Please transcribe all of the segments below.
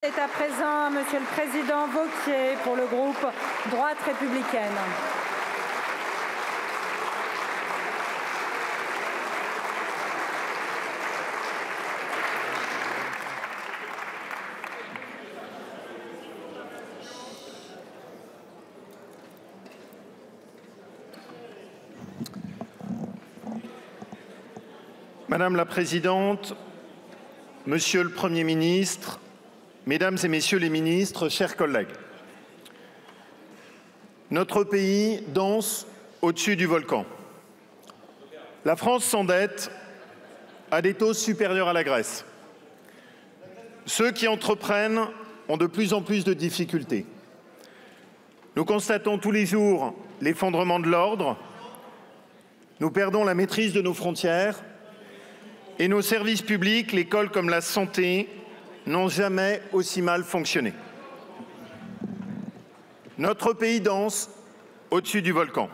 Est à présent Monsieur le Président Wauquiez pour le groupe Droite républicaine. Madame la Présidente, Monsieur le Premier ministre, Mesdames et Messieurs les ministres, chers collègues, notre pays danse au-dessus du volcan. La France s'endette à des taux supérieurs à la Grèce. Ceux qui entreprennent ont de plus en plus de difficultés. Nous constatons tous les jours l'effondrement de l'ordre. Nous perdons la maîtrise de nos frontières et nos services publics, l'école comme la santé, n'ont jamais aussi mal fonctionné. Notre pays danse au-dessus du volcan.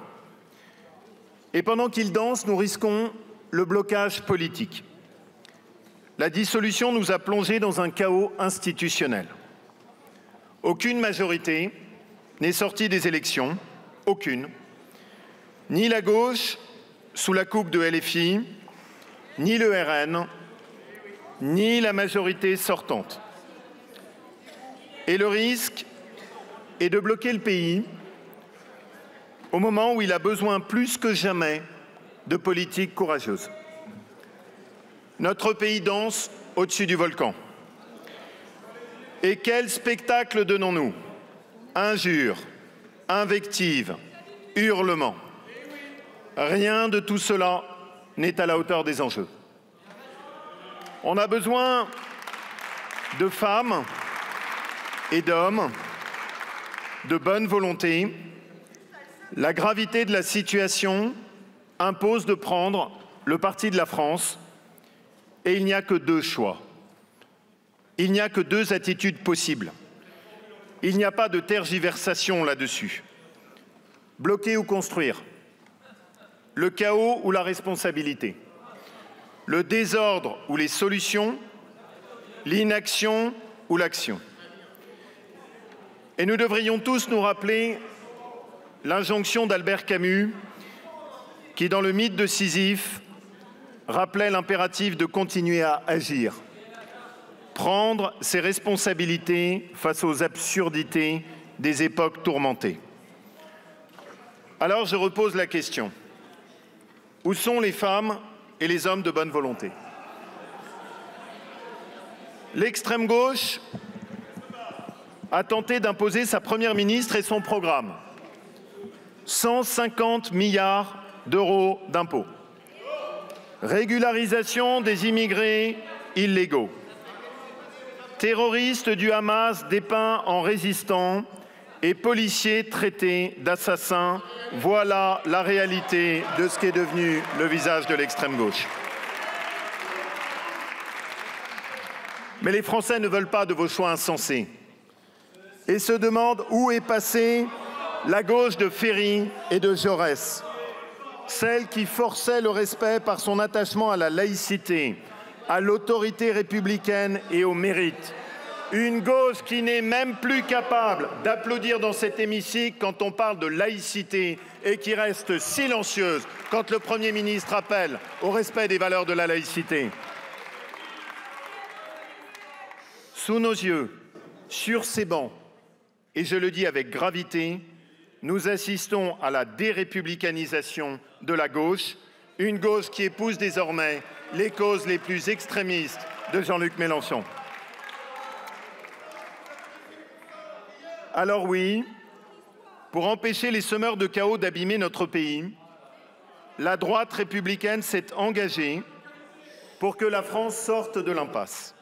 Et pendant qu'il danse, nous risquons le blocage politique. La dissolution nous a plongés dans un chaos institutionnel. Aucune majorité n'est sortie des élections, aucune. Ni la gauche, sous la coupe de LFI, ni le RN, ni la majorité sortante. Et le risque est de bloquer le pays au moment où il a besoin plus que jamais de politiques courageuses. Notre pays danse au-dessus du volcan. Et quel spectacle donnons-nous? Injures, invectives, hurlements. Rien de tout cela n'est à la hauteur des enjeux. On a besoin de femmes et d'hommes de bonne volonté. La gravité de la situation impose de prendre le parti de la France et il n'y a que deux choix. Il n'y a que deux attitudes possibles. Il n'y a pas de tergiversation là-dessus. Bloquer ou construire. Le chaos ou la responsabilité. Le désordre ou les solutions, l'inaction ou l'action. Et nous devrions tous nous rappeler l'injonction d'Albert Camus qui, dans le mythe de Sisyphe, rappelait l'impératif de continuer à agir, prendre ses responsabilités face aux absurdités des époques tourmentées. Alors je repose la question. Où sont les femmes et les hommes de bonne volonté? L'extrême gauche a tenté d'imposer sa première ministre et son programme. 150 milliards d'euros d'impôts. Régularisation des immigrés illégaux. Terroristes du Hamas dépeints en résistants et policiers traités d'assassins. Voilà la réalité de ce qui est devenu le visage de l'extrême gauche. Mais les Français ne veulent pas de vos choix insensés et se demandent où est passée la gauche de Ferry et de Jaurès, celle qui forçait le respect par son attachement à la laïcité, à l'autorité républicaine et au mérite. Une gauche qui n'est même plus capable d'applaudir dans cet hémicycle quand on parle de laïcité et qui reste silencieuse quand le Premier ministre appelle au respect des valeurs de la laïcité. Sous nos yeux, sur ces bancs, et je le dis avec gravité, nous assistons à la dérépublicanisation de la gauche, une gauche qui épouse désormais les causes les plus extrémistes de Jean-Luc Mélenchon. Alors oui, pour empêcher les semeurs de chaos d'abîmer notre pays, la droite républicaine s'est engagée pour que la France sorte de l'impasse.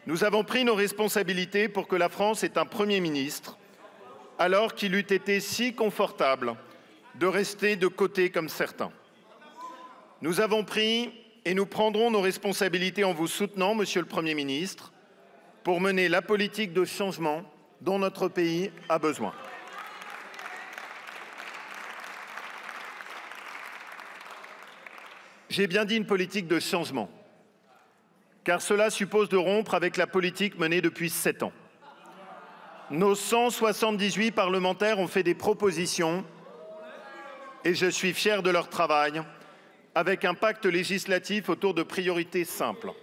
Nous avons pris nos responsabilités pour que la France ait un Premier ministre, alors qu'il eût été si confortable de rester de côté comme certains. Nous avons pris et nous prendrons nos responsabilités en vous soutenant, Monsieur le Premier ministre, pour mener la politique de changement dont notre pays a besoin. J'ai bien dit une politique de changement, car cela suppose de rompre avec la politique menée depuis 7 ans. Nos 178 parlementaires ont fait des propositions et je suis fier de leur travail, avec un pacte législatif autour de priorités simples.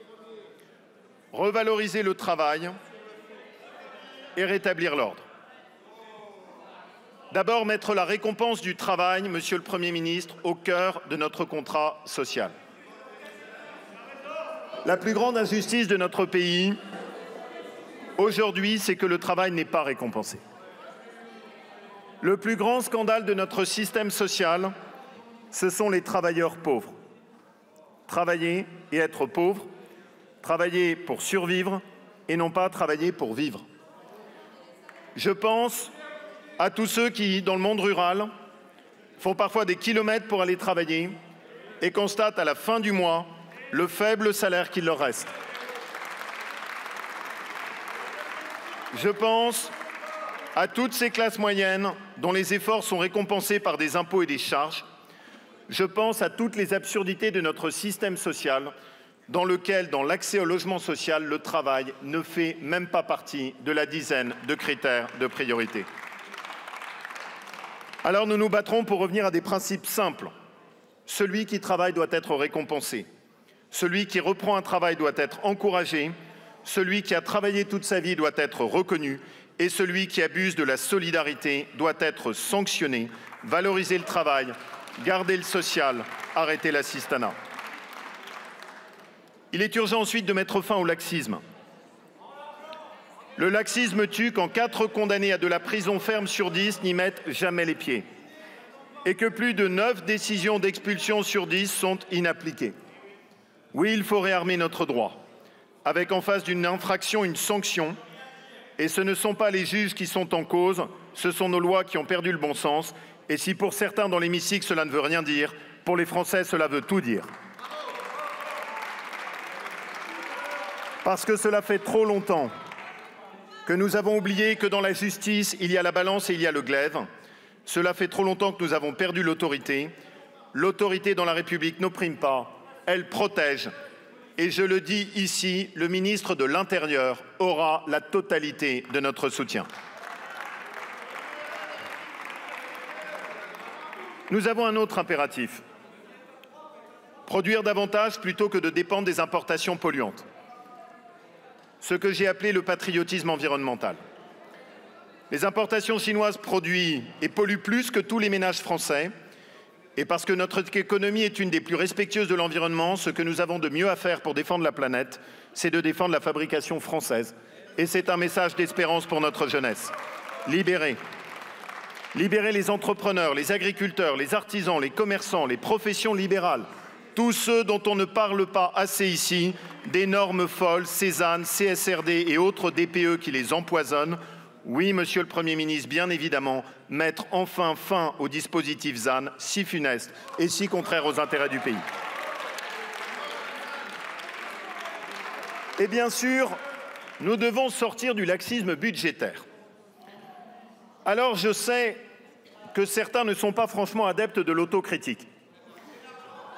Revaloriser le travail et rétablir l'ordre. D'abord, mettre la récompense du travail, Monsieur le Premier ministre, au cœur de notre contrat social. La plus grande injustice de notre pays, aujourd'hui, c'est que le travail n'est pas récompensé. Le plus grand scandale de notre système social, ce sont les travailleurs pauvres. Travailler et être pauvre, travailler pour survivre et non pas travailler pour vivre. Je pense à tous ceux qui, dans le monde rural, font parfois des kilomètres pour aller travailler et constatent à la fin du mois le faible salaire qu'il leur reste. Je pense à toutes ces classes moyennes dont les efforts sont récompensés par des impôts et des charges. Je pense à toutes les absurdités de notre système social dans lequel, dans l'accès au logement social, le travail ne fait même pas partie de la dizaine de critères de priorité. Alors nous nous battrons pour revenir à des principes simples. Celui qui travaille doit être récompensé. Celui qui reprend un travail doit être encouragé. Celui qui a travaillé toute sa vie doit être reconnu. Et celui qui abuse de la solidarité doit être sanctionné. Valoriser le travail, garder le social, arrêter l'assistanat. Il est urgent ensuite de mettre fin au laxisme. Le laxisme tue quand 4 condamnés à de la prison ferme sur 10 n'y mettent jamais les pieds et que plus de 9 décisions d'expulsion sur 10 sont inappliquées. Oui, il faut réarmer notre droit, avec en face d'une infraction une sanction. Et ce ne sont pas les juges qui sont en cause, ce sont nos lois qui ont perdu le bon sens. Et si pour certains dans l'hémicycle cela ne veut rien dire, pour les Français cela veut tout dire. Parce que cela fait trop longtemps que nous avons oublié que dans la justice, il y a la balance et il y a le glaive. Cela fait trop longtemps que nous avons perdu l'autorité. L'autorité dans la République n'opprime pas, elle protège. Et je le dis ici, le ministre de l'Intérieur aura la totalité de notre soutien. Nous avons un autre impératif. Produire davantage plutôt que de dépendre des importations polluantes. Ce que j'ai appelé le patriotisme environnemental. Les importations chinoises produisent et polluent plus que tous les ménages français. Et parce que notre économie est une des plus respectueuses de l'environnement, ce que nous avons de mieux à faire pour défendre la planète, c'est de défendre la fabrication française. Et c'est un message d'espérance pour notre jeunesse. Libérer. Libérer les entrepreneurs, les agriculteurs, les artisans, les commerçants, les professions libérales. Tous ceux dont on ne parle pas assez ici, des normes folles, Cézanne, CSRD et autres DPE qui les empoisonnent. Oui, Monsieur le Premier ministre, bien évidemment, mettre enfin fin au dispositif ZAN, si funeste et si contraire aux intérêts du pays. Et bien sûr, nous devons sortir du laxisme budgétaire. Alors je sais que certains ne sont pas franchement adeptes de l'autocritique.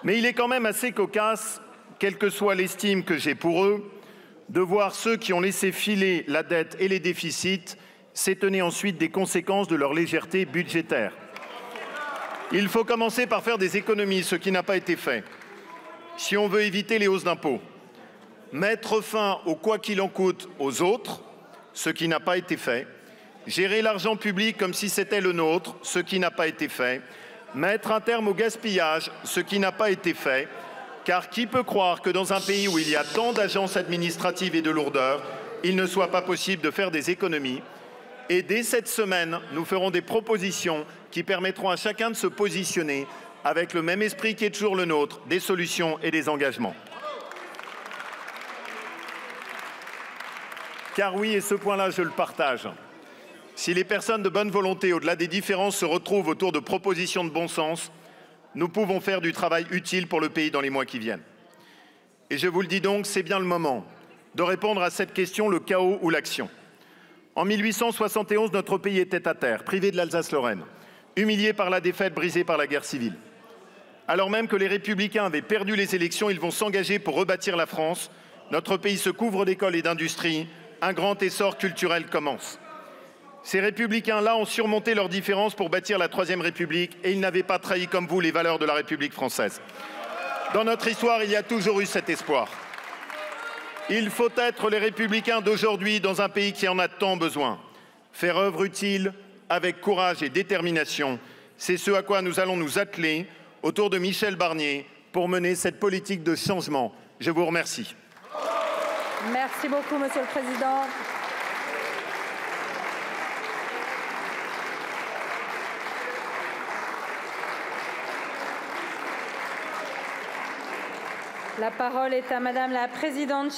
Mais il est quand même assez cocasse, quelle que soit l'estime que j'ai pour eux, de voir ceux qui ont laissé filer la dette et les déficits s'étonner ensuite des conséquences de leur légèreté budgétaire. Il faut commencer par faire des économies, ce qui n'a pas été fait, si on veut éviter les hausses d'impôts. Mettre fin au quoi qu'il en coûte aux autres, ce qui n'a pas été fait. Gérer l'argent public comme si c'était le nôtre, ce qui n'a pas été fait. Mettre un terme au gaspillage, ce qui n'a pas été fait. Car qui peut croire que dans un pays où il y a tant d'agences administratives et de lourdeurs, il ne soit pas possible de faire des économies. Et dès cette semaine, nous ferons des propositions qui permettront à chacun de se positionner avec le même esprit qui est toujours le nôtre, des solutions et des engagements. Car oui, et ce point-là, je le partage. Si les personnes de bonne volonté, au-delà des différences, se retrouvent autour de propositions de bon sens, nous pouvons faire du travail utile pour le pays dans les mois qui viennent. Et je vous le dis donc, c'est bien le moment de répondre à cette question, le chaos ou l'action. En 1871, notre pays était à terre, privé de l'Alsace-Lorraine, humilié par la défaite, brisé par la guerre civile. Alors même que les Républicains avaient perdu les élections, ils vont s'engager pour rebâtir la France, Notre pays se couvre d'écoles et d'industries. Un grand essor culturel commence. Ces républicains-là ont surmonté leurs différences pour bâtir la Troisième République et ils n'avaient pas trahi comme vous les valeurs de la République française. Dans notre histoire, il y a toujours eu cet espoir. Il faut être les républicains d'aujourd'hui dans un pays qui en a tant besoin. Faire œuvre utile avec courage et détermination, c'est ce à quoi nous allons nous atteler autour de Michel Barnier pour mener cette politique de changement. Je vous remercie. Merci beaucoup, Monsieur le Président. La parole est à Madame la Présidente